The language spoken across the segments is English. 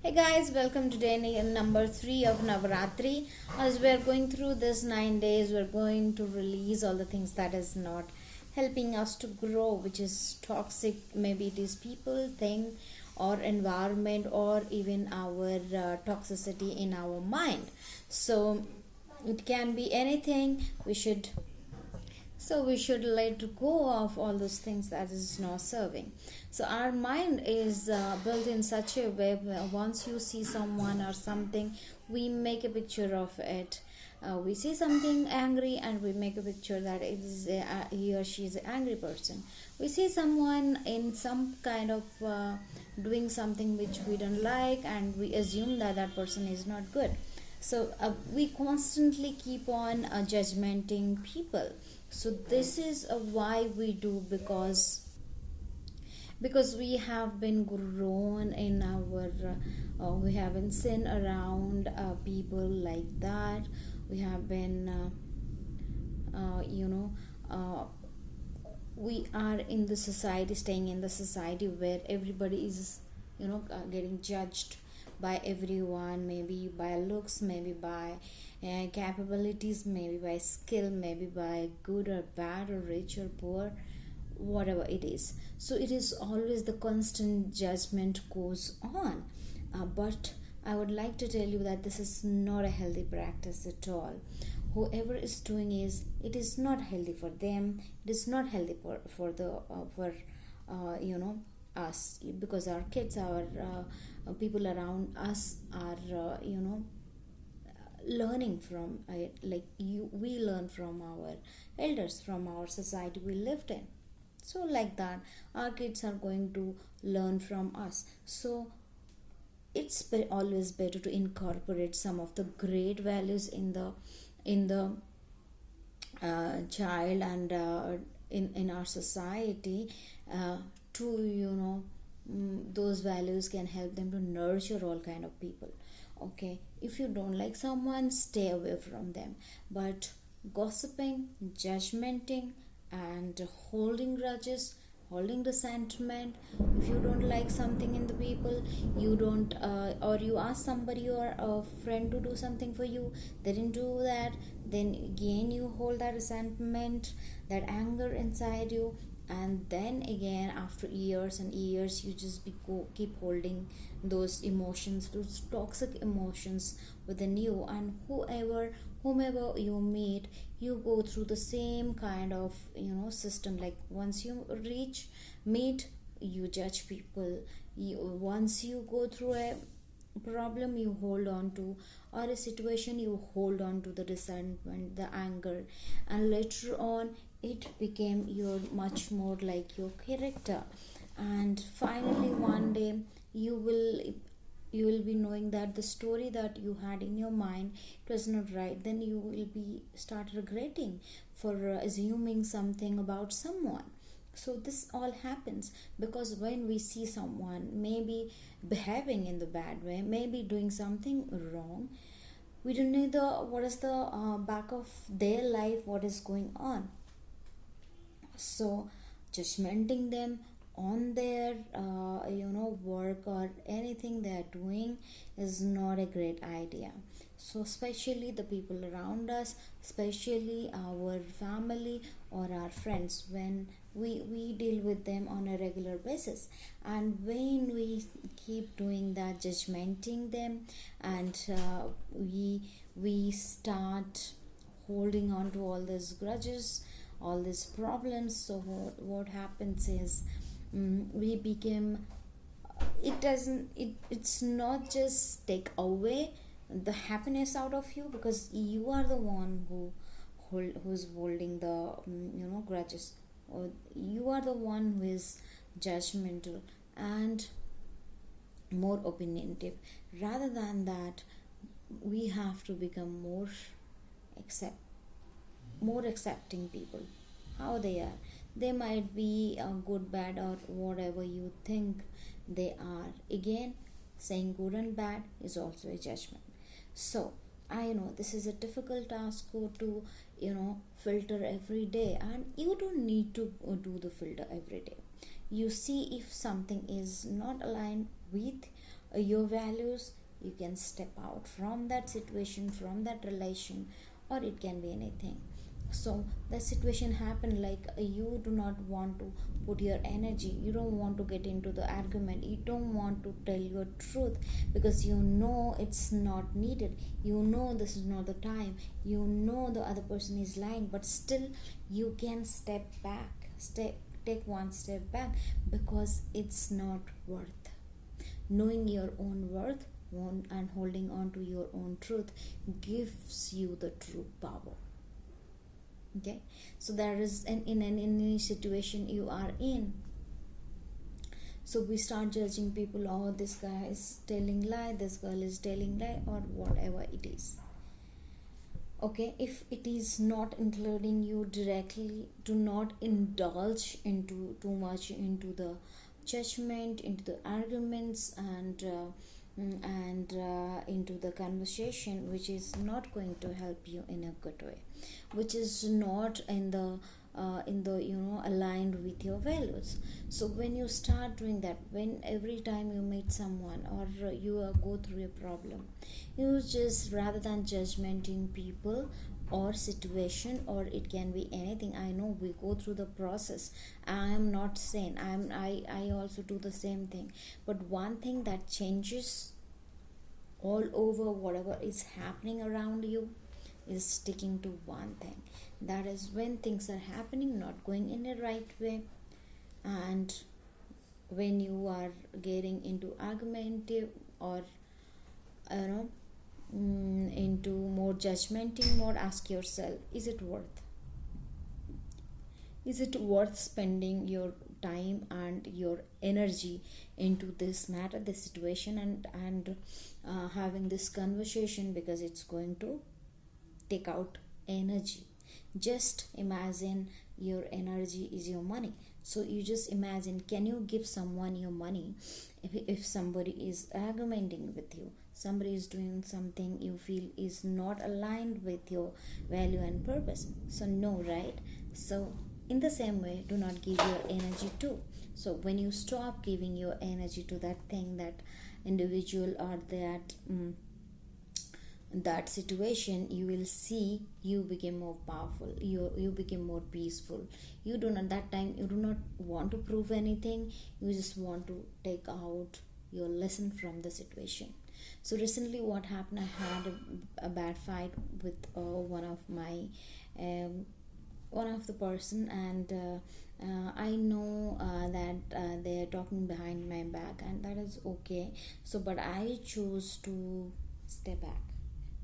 Hey guys, welcome to day number 3 of Navaratri. As we are going through this 9 days, we're going to release all the things that is not helping us to grow, which is toxic. Maybe it is people, thing, or environment, or even our toxicity in our mind. So it can be anything. We should let go of all those things that is not serving. So our mind is built in such a way where once you see someone or something, we make a picture of it. We see something angry and we make a picture that it is he or she is an angry person. We see someone in some kind of doing something which we don't like, and we assume that that person is not good. So we constantly keep on judgmenting people. So this is why we do, because we have been grown in our we haven't seen around people like that. We have been you know uh, we are in the society, staying in the society where everybody is getting judged by everyone, maybe by looks, maybe by capabilities, maybe by skill, maybe by good or bad or rich or poor, whatever it is. So it is always the constant judgment goes on. But I would like to tell you that this is not a healthy practice at all. Whoever is doing is, it is not healthy for them. It is not healthy for you know us, because our kids, our people around us are learning from it. Like you, we learn from our elders, from our society we lived in. So like that, our kids are going to learn from us. So it's always better to incorporate some of the great values in the child, and in our society, to those values can help them to nurture all kind of people. Okay, if you don't like someone, stay away from them. But gossiping, judgmenting, and holding grudges, holding resentment, if you don't like something in the people, you don't or you ask somebody or a friend to do something for you, they didn't do that, then again you hold that resentment, that anger inside you. And then again, after years and years, you just keep holding those emotions, those toxic emotions within you. And whomever you meet, you go through the same kind of system. Like once you meet, you judge people. Once you go through a problem, you hold on to, or a situation, you hold on to the resentment, the anger, and later on it became your much more like your character. And finally one day, you will you will be knowing that the story that you had in your mind, it was not right. Then you will be start regretting for assuming something about someone. So this all happens because when we see someone maybe behaving in the bad way, maybe doing something wrong, we don't know what is the back of their life, what is going on. So judgmenting them on their work or anything they are doing is not a great idea. So especially the people around us, especially our family or our friends, when we deal with them on a regular basis, and when we keep doing that, judgmenting them, and we start holding on to all these grudges, all these problems. So what happens is, we became, it's not just take away the happiness out of you, because you are the one who's holding the grudges, or you are the one who is judgmental and more opinionative. Rather than that, we have to become accept more accepting people, how they are. They might be good, bad, or whatever you think they are. Again, saying good and bad is also a judgment. So I know this is a difficult task to filter every day, and you don't need to do the filter every day. You see if something is not aligned with your values, you can step out from that situation, from that relation, or it can be anything. So the situation happened like you do not want to put your energy, you don't want to get into the argument, you don't want to tell your truth because you know it's not needed, you know this is not the time, you know the other person is lying, but still you can step back, take one step back because it's not worth. Knowing your own worth and holding on to your own truth gives you the true power. Okay, so there is in any situation you are in, so we start judging people, oh this guy is telling lie, this girl is telling lie, or whatever it is. Okay, if it is not including you directly, do not indulge into too much into the judgment, into the arguments, and into the conversation which is not going to help you in a good way, which is not in the aligned with your values. So when you start doing that, when every time you meet someone or you go through a problem, you just, rather than judgmenting people or situation, or it can be anything, I know we go through the process, I am not saying I also do the same thing, but one thing that changes all over whatever is happening around you is sticking to one thing. That is, when things are happening not going in the right way, and when you are getting into argumentative or you know into more judgmental mode, ask yourself, is it worth spending your time and your energy into this matter, this situation, and having this conversation, because it's going to take out energy. Just imagine your energy is your money. So you just imagine, can you give someone your money if somebody is arguing with you, somebody is doing something you feel is not aligned with your value and purpose? So no, right? So in the same way, do not give your energy to. So when you stop giving your energy to that thing, that individual, or that situation, you will see you become more powerful, you become more peaceful. You do not, that time you do not want to prove anything, you just want to take out your lesson from the situation. So recently what happened, I had a bad fight with one of the person, and I know that they are talking behind my back, and that is okay. So but I choose to step back,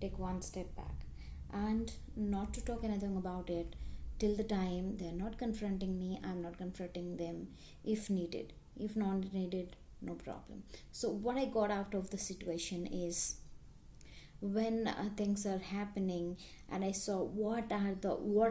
take one step back, and not to talk anything about it till the time they're not confronting me, I'm not confronting them. If needed, if not needed, no problem. So what I got out of the situation is, when things are happening and I saw what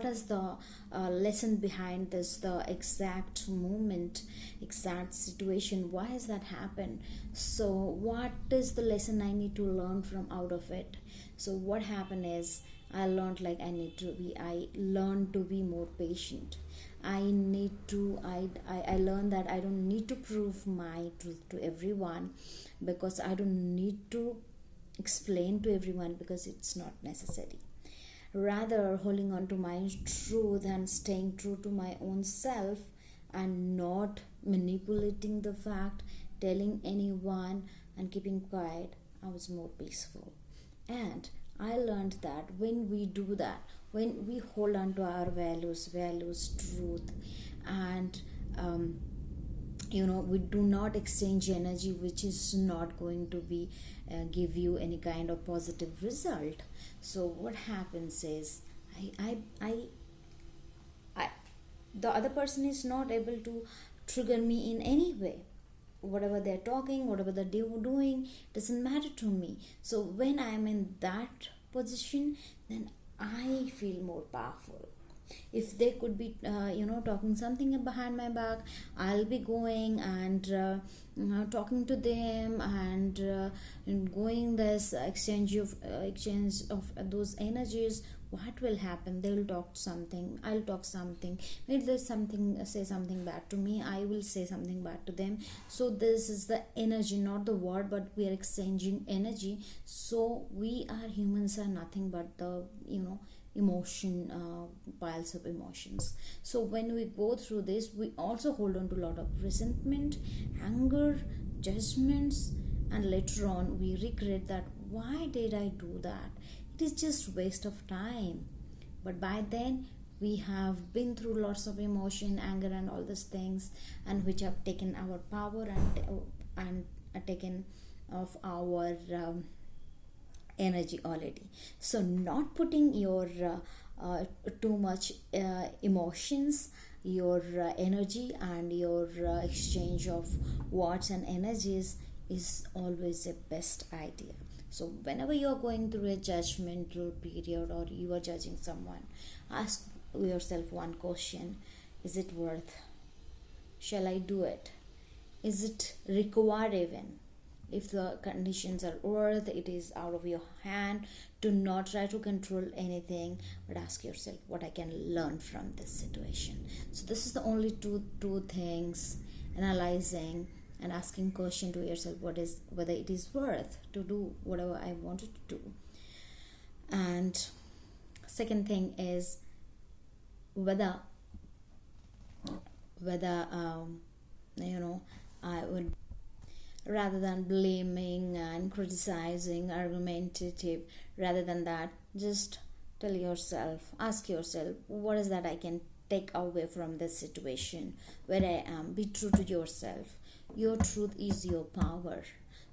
is the lesson behind this, the exact moment, exact situation, why has that happened, so what is the lesson I need to learn from out of it. So what happened is, I learned like I learned to be more patient. I learned that I don't need to prove my truth to everyone, because I don't need to explain to everyone, because it's not necessary. Rather, holding on to my truth and staying true to my own self, and not manipulating the fact, telling anyone, and keeping quiet, I was more peaceful. And I learned that when we do that, when we hold on to our values, truth, and we do not exchange energy which is not going to be give you any kind of positive result. So what happens is, I the other person is not able to trigger me in any way. Whatever they're talking, whatever they're doing, doesn't matter to me. So when I'm in that position, then I feel more powerful. If they could be talking something behind my back, I'll be going and talking to them, and going this exchange of those energies what will happen? They will talk something, I'll talk something, maybe there's something, say something bad to me, I will say something bad to them. So this is the energy, not the word, but we are exchanging energy. So we are humans are nothing but the emotion, piles of emotions. So when we go through this, we also hold on to a lot of resentment, anger, judgments, and later on we regret that why did I do that. It is just waste of time. But by then we have been through lots of emotion, anger, and all these things, and which have taken our power and taken of our energy already. So not putting your too much emotions, your energy, and your exchange of words and energies is always the best idea. So whenever you are going through a judgmental period or you are judging someone, ask yourself one question: is it worth? Shall I do it? Is it required even? If the conditions are worth, it is out of your hand. Do not try to control anything, but ask yourself what I can learn from this situation. So this is the only two things: analyzing and asking question to yourself, what is whether it is worth to do whatever I wanted to do. And second thing is whether I would, rather than blaming and criticizing, argumentative, rather than that, just tell yourself, ask yourself, what is that I can take away from this situation where I am. Be true to yourself. Your truth is your power.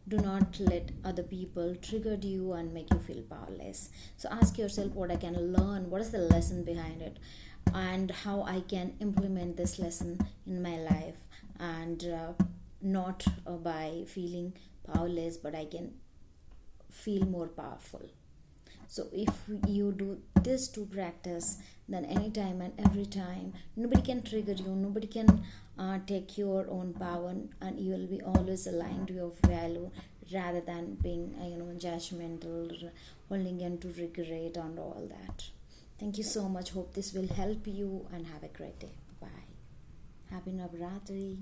Do not let other people trigger you and make you feel powerless. So ask yourself what I can learn, what is the lesson behind it, and how I can implement this lesson in my life. And not by feeling powerless, but I can feel more powerful. So if you do this to practice, then anytime and every time, nobody can trigger you, nobody can take your own power, and you will be always aligned to your value, rather than being judgmental, holding on to regret and all that. Thank you so much. Hope this will help you, and have a great day. Bye. Happy Navaratri.